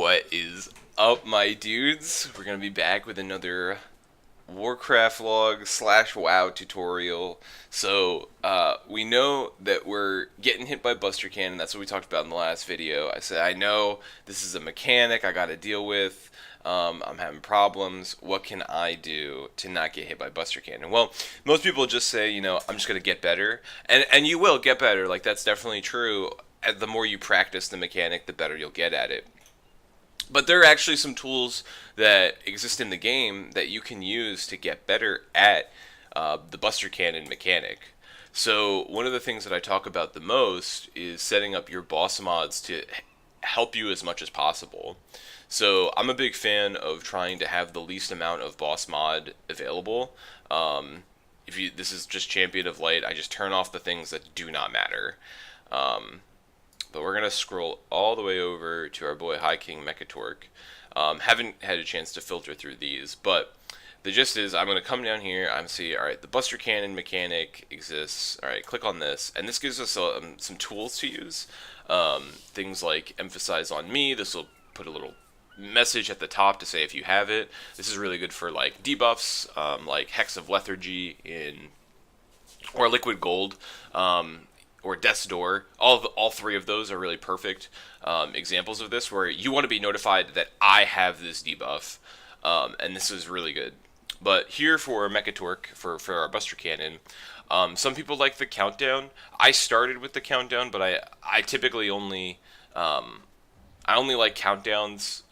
What is up, my dudes? We're gonna be back with another Warcraft Logs slash WoW tutorial. We know that we're getting hit by Buster Cannon. That's what we talked about in the last video. I said, I know this is a mechanic I gotta deal with. I'm having problems. What can I do to not get hit by Buster Cannon? Well, most people just say, I'm just gonna get better, and you will get better. Like that's definitely true. And the more you practice the mechanic, the better you'll get at it. But there are actually some tools that exist in the game that you can use to get better at the Buster Cannon mechanic. So one of the things that I talk about the most is setting up your boss mods to help you as much as possible. So I'm a big fan of trying to have the least amount of boss mod available. This is just Champion of Light, I just turn off the things that do not matter. But we're going to scroll all the way over to our boy High King Mechatork. Haven't had a chance to filter through these, but the gist is I'm going to come down here, I'm see, alright, the Buster Cannon mechanic exists. Alright, click on this, and this gives us some tools to use. Things like emphasize on me. This will put a little message at the top to say if you have it. This is really good for like debuffs, like Hex of Lethargy or Liquid Gold. Or Death's Door. All three of those are really perfect examples of this, where you want to be notified that I have this debuff, and this is really good. But here for Mechatork, for our Buster Cannon, some people like the countdown. I started with the countdown, but I typically only like countdowns,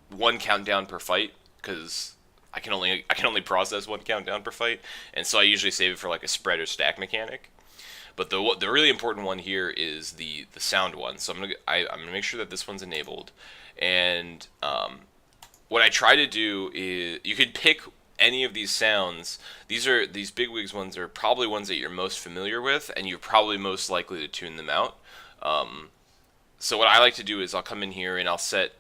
one countdown per fight, because I can only process one countdown per fight, and so I usually save it for like a spread or stack mechanic. But the really important one here is the sound one. So I'm gonna make sure that this one's enabled. And what I try to do is you could pick any of these sounds. These bigwigs ones are probably ones that you're most familiar with, and you're probably most likely to tune them out. So what I like to do is I'll come in here and I'll set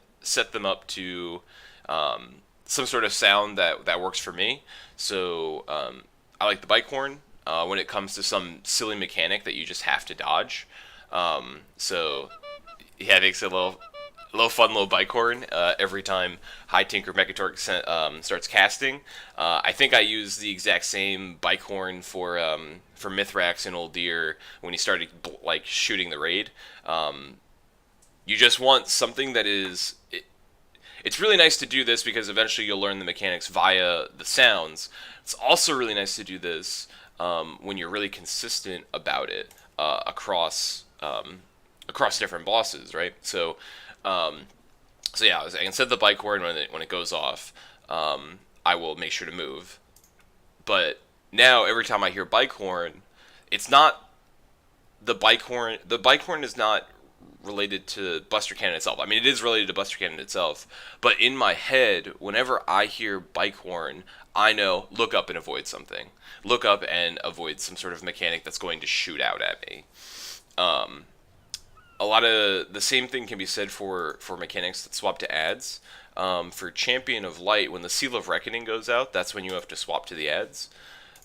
them up to some sort of sound that works for me. So I like the bike horn. When it comes to some silly mechanic that you just have to dodge. So yeah, it makes a little fun little bike horn every time High Tinker Mechatork starts casting. I think I use the exact same bike horn for Mithrax and Old Deer when he started like shooting the raid. You just want something that is. It's really nice to do this because eventually you'll learn the mechanics via the sounds. It's also really nice to do this when you're really consistent about it across different bosses, right? So yeah, I can set the bike horn when it goes off. I will make sure to move. But now every time I hear bike horn, it's not the bike horn. The bike horn is not related to Buster Cannon itself. I mean, it is related to Buster Cannon itself, but in my head, whenever I hear bike horn, I know look up and avoid something. Look up and avoid some sort of mechanic that's going to shoot out at me. A lot of the same thing can be said for mechanics that swap to ads. For Champion of Light, when the Seal of Reckoning goes out, that's when you have to swap to the ads.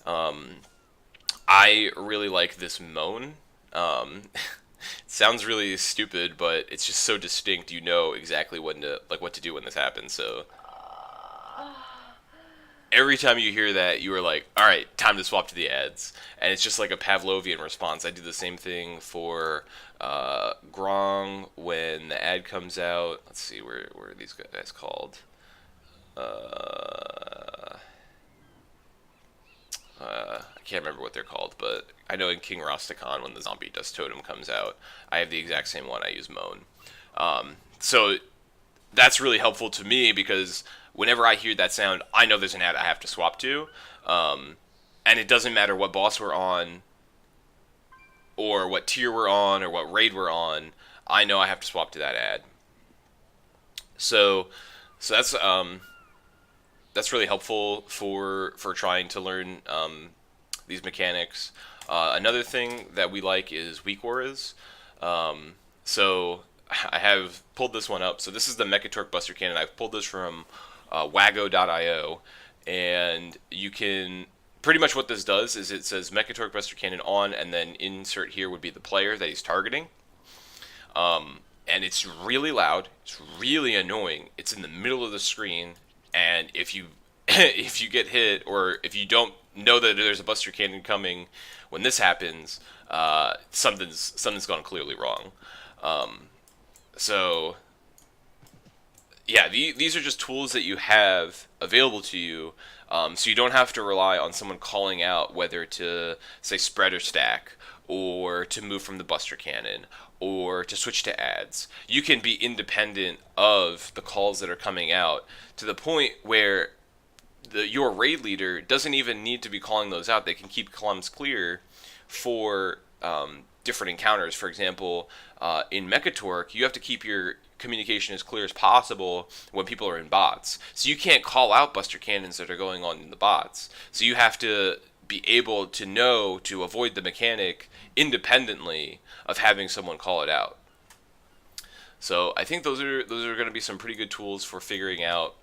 I really like this moan. It sounds really stupid, but it's just so distinct. You know exactly what to do when this happens. So every time you hear that, you are like, all right, time to swap to the ads. And it's just like a Pavlovian response. I do the same thing for Grong when the ad comes out. Let's see, where are these guys called? I can't remember what they're called, but I know in King Rosticon when the Zombie Dust Totem comes out, I have the exact same one. I use Moan. So that's really helpful to me because whenever I hear that sound, I know there's an ad I have to swap to. And it doesn't matter what boss we're on, or what tier we're on, or what raid we're on. I know I have to swap to that ad. So that's really helpful for trying to learn these mechanics. Another thing that we like is weak auras. So I have pulled this one up. So this is the Mechatork Buster Cannon. I've pulled this from wago.io, and you can pretty much what this does is it says Mechatork Buster Cannon on, and then insert here would be the player that he's targeting. and it's really loud. It's really annoying. It's in the middle of the screen, and if you if you get hit, or if you don't know that there's a Buster Cannon coming when this happens, something's gone clearly wrong. So yeah, these are just tools that you have available to you, so you don't have to rely on someone calling out whether to, say, spread or stack, or to move from the Buster Cannon, or to switch to ads. You can be independent of the calls that are coming out, to the point where your raid leader doesn't even need to be calling those out. They can keep columns clear for different encounters. For example, in Mechatork, you have to keep your communication as clear as possible when people are in bots. So you can't call out Buster Cannons that are going on in the bots. So you have to be able to know to avoid the mechanic independently of having someone call it out. So I think those are going to be some pretty good tools for figuring out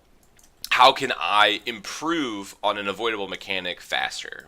how can I improve on an avoidable mechanic faster.